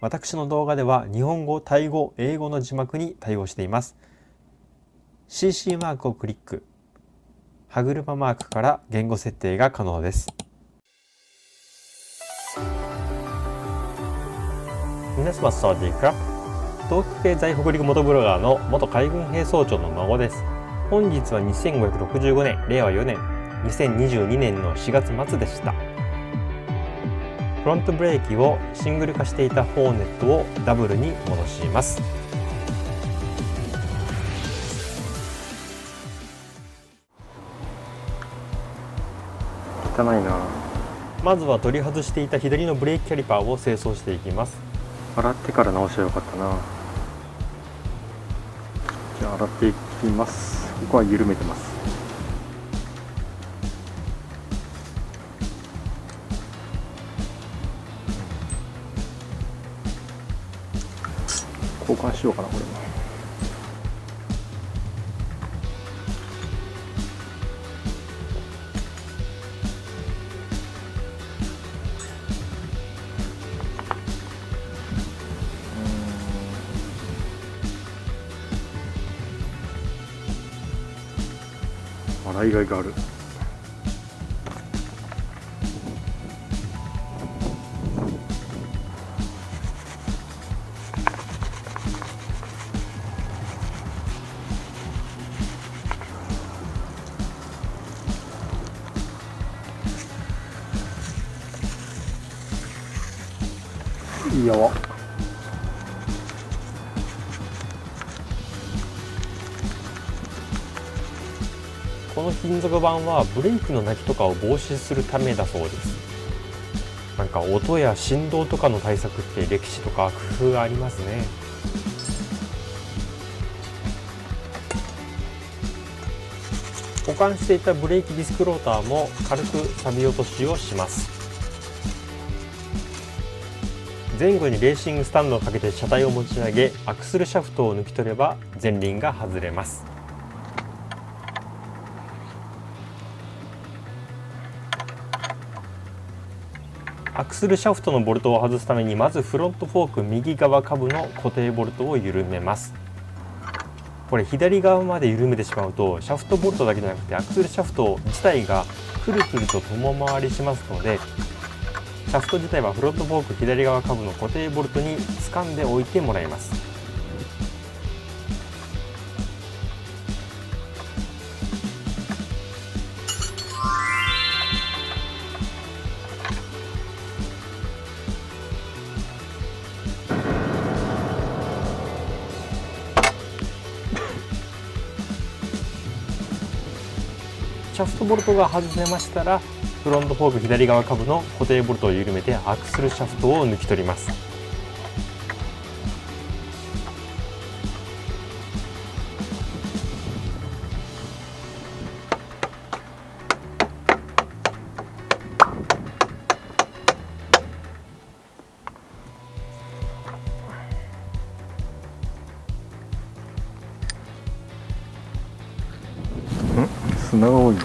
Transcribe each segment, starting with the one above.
私の動画では日本語、タイ語、英語の字幕に対応しています。CC マークをクリック、歯車マークから言語設定が可能です。皆様サワディークラップ。東北経済北陸元ブロガーの元海軍兵曹長の孫です。本日は2565年、令和4年、2022年の4月末でした。フロントブレーキをシングル化していたホーネットをダブルに戻します。汚いな。まずは取り外していた左のブレーキキャリパーを清掃していきます。洗ってから直しゃよかったな。じゃあ洗っていきます。ここは緩めてます。交換しようかな、これも。洗いがいがある。いいよ。この金属板はブレーキの鳴きとかを防止するためだそうです。なんか音や振動とかの対策って歴史とか工夫がありますね。保管していたブレーキディスクローターも軽く錆び落としをします。前後にレーシングスタンドをかけて車体を持ち上げ、アクスルシャフトを抜き取れば前輪が外れます。アクスルシャフトのボルトを外すために、まずフロントフォーク右側下部の固定ボルトを緩めます。これ左側まで緩めてしまうと、シャフトボルトだけじゃなくてアクスルシャフト自体がくるくると共回りしますので、シャフト自体はフロントフォーク左側下部の固定ボルトに掴んでおいてもらいます。シャフトボルトが外せましたら、フロントフォーク左側下部の固定ボルトを緩めてアクスルシャフトを抜き取ります。砂が多いな。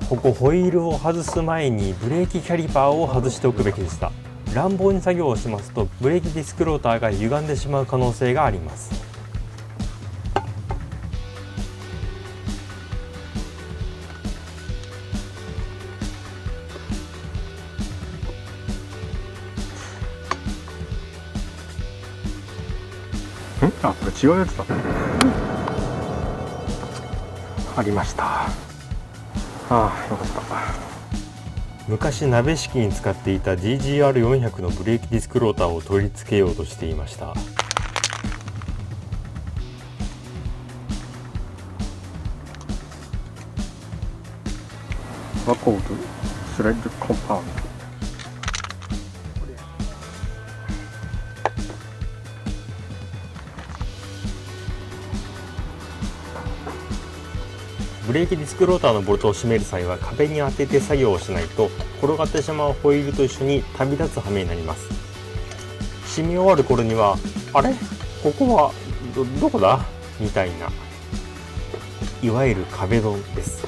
ここホイールを外す前にブレーキキャリパーを外しておくべきでした。乱暴に作業をしますとブレーキディスクローターが歪んでしまう可能性があります。あ、これ違うやつだ。ありました。ああ、よかった。昔鍋敷に使っていた DGR400 のブレーキディスクローターを取り付けようとしていました。ワコードスライドコンパウンド。ブレーキディスクローターのボルトを締める際は壁に当てて作業をしないと、転がってしまうホイールと一緒に旅立つ羽目になります。締め終わる頃には、あれここは どこだみたいな。いわゆる壁ドンです。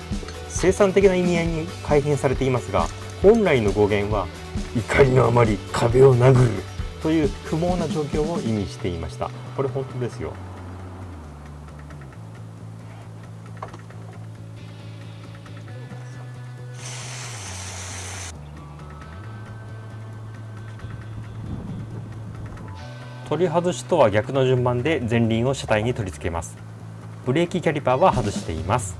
生産的な意味合いに改変されていますが、本来の語源は怒りのあまり壁を殴るという不毛な状況を意味していました。これ本当ですよ。取り外しとは逆の順番で前輪を車体に取り付けます。ブレーキキャリパーは外しています。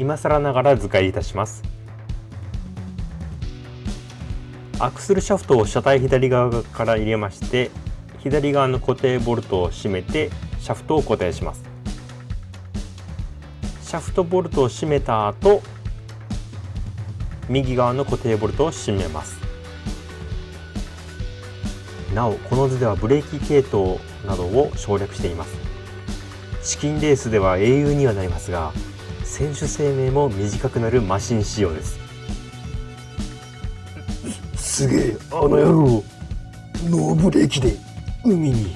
今更ながら図解いたします。アクスルシャフトを車体左側から入れまして、左側の固定ボルトを締めてシャフトを固定します。シャフトボルトを締めた後、右側の固定ボルトを締めます。なおこの図ではブレーキ系統などを省略しています。チキンレースでは英雄にはなりますが、選手生命も短くなるマシン仕様です。すげえ、あの野郎ノーブレーキで海に。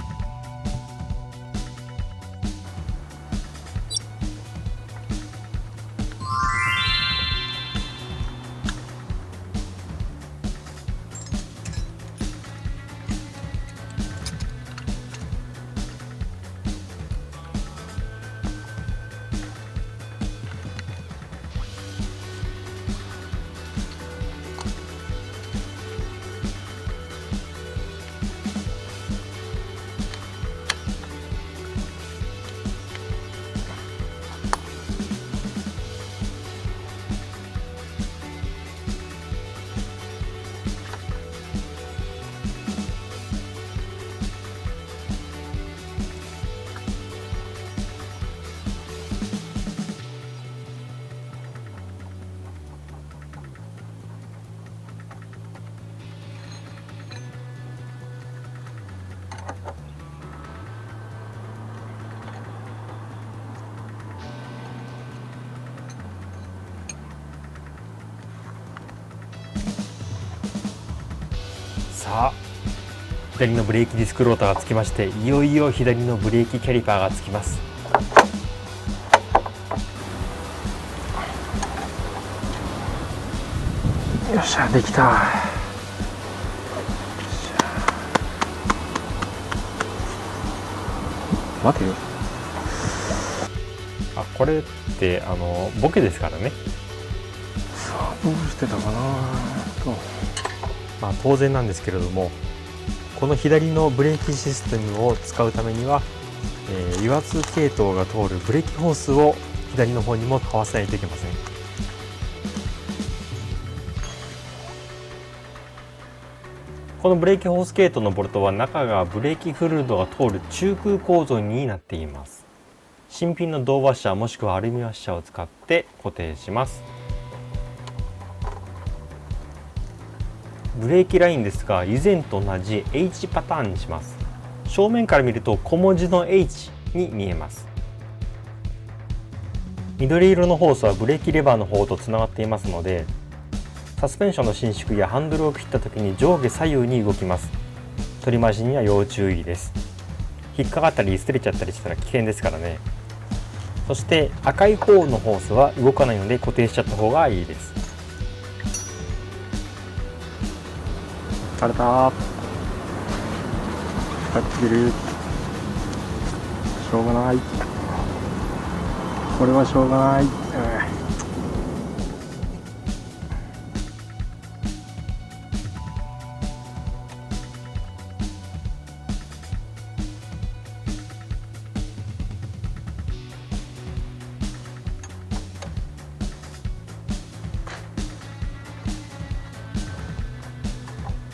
さあ、左のブレーキディスクローターがつきまして、いよいよ左のブレーキキャリパーがつきます。よっしゃ、できた。待てよ。あ、これってボケですからね。さあどうしてたかなと。まあ当然なんですけれども、この左のブレーキシステムを使うためには、油圧系統が通るブレーキホースを左の方にも買わせないといけません。このブレーキホース系統のボルトは中がブレーキフルードが通る中空構造になっています。新品の銅ワッシャーもしくはアルミワッシャーを使って固定します。ブレーキラインですが、以前と同じ H パターンにします。正面から見ると小文字の H に見えます。緑色のホースはブレーキレバーの方とつながっていますので、サスペンションの伸縮やハンドルを切った時に上下左右に動きます。取り回しには要注意です。引っかかったり擦れちゃったりしたら危険ですからね。そして赤い方のホースは動かないので固定しちゃった方がいいです。疲れた。帰ってくる。しょうがない。これはしょうがない。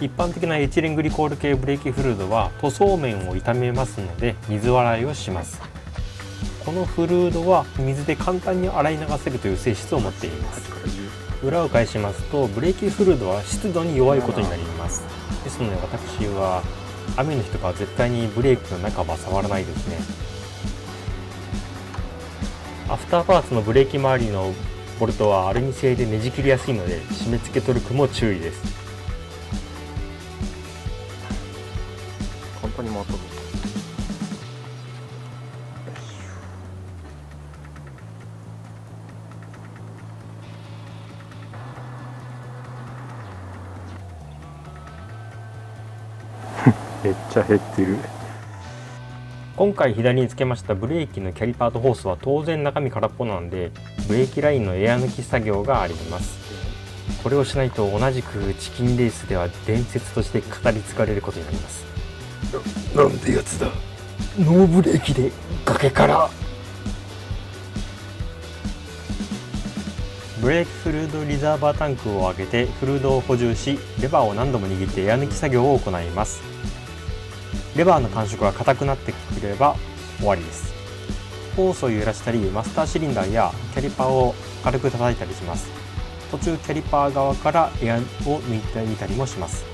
一般的なエチレングリコール系ブレーキフルードは塗装面を傷めますので水洗いをします。このフルードは水で簡単に洗い流せるという性質を持っています。裏を返しますとブレーキフルードは湿度に弱いことになります。ですので私は雨の日とかは絶対にブレーキの中は触らないですね。アフターパーツのブレーキ周りのボルトはアルミ製でねじ切りやすいので締め付けトルクも注意です。本当にもう飛ぶ。めっちゃ減ってる。今回左につけましたブレーキのキャリパーとホースは当然中身空っぽなのでブレーキラインのエア抜き作業があります。これをしないと同じくチキンレースでは伝説として語り継がれることになります。なんてやつだ、ノーブレーキで崖から。ブレーキフルードリザーバータンクを開けてフルードを補充しレバーを何度も握ってエア抜き作業を行います。レバーの感触が硬くなってくれば終わりです。ホースを揺らしたりマスターシリンダーやキャリパーを軽く叩いたりします。途中キャリパー側からエアを抜いてみたりもします。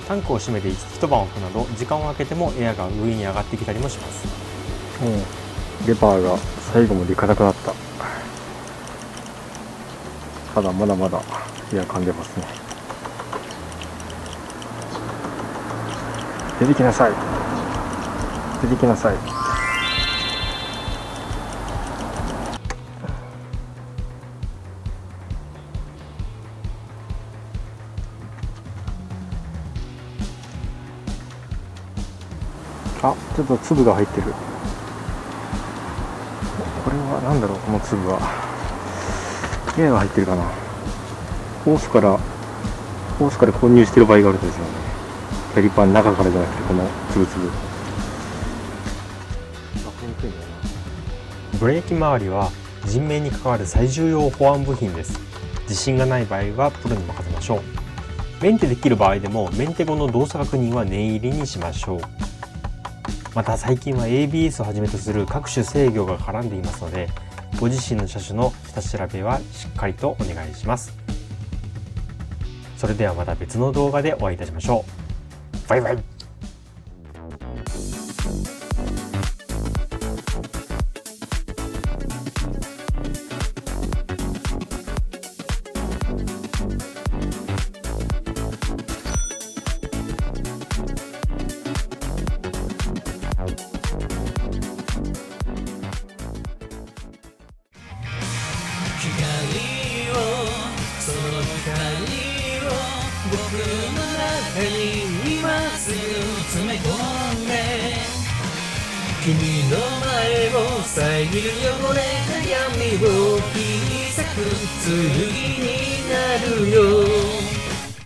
タンクを閉めて一晩置くなど時間を空けてもエアが上に上がってきたりもします。レバーが最後まで硬くなった。ただまだまだエア噛んでますね。出てきなさい、出てきなさい。あ、ちょっと粒が入ってる。これは何だろう、この粒は。エアが入ってるかな。ホースから混入してる場合があるんですよね。キャリパーの中からじゃなくてこの粒々。ブレーキ周りは人命に関わる最重要保安部品です。自信がない場合はプロに任せましょう。メンテできる場合でもメンテ後の動作確認は念入りにしましょう。また最近は ABS をはじめとする各種制御が絡んでいますのでご自身の車種の下調べはしっかりとお願いします。それではまた別の動画でお会いいたしましょう。バイバイ。その光を僕の中に今すぐ詰め込んで君の前を遮る汚れた闇を切り裂く剣になるよ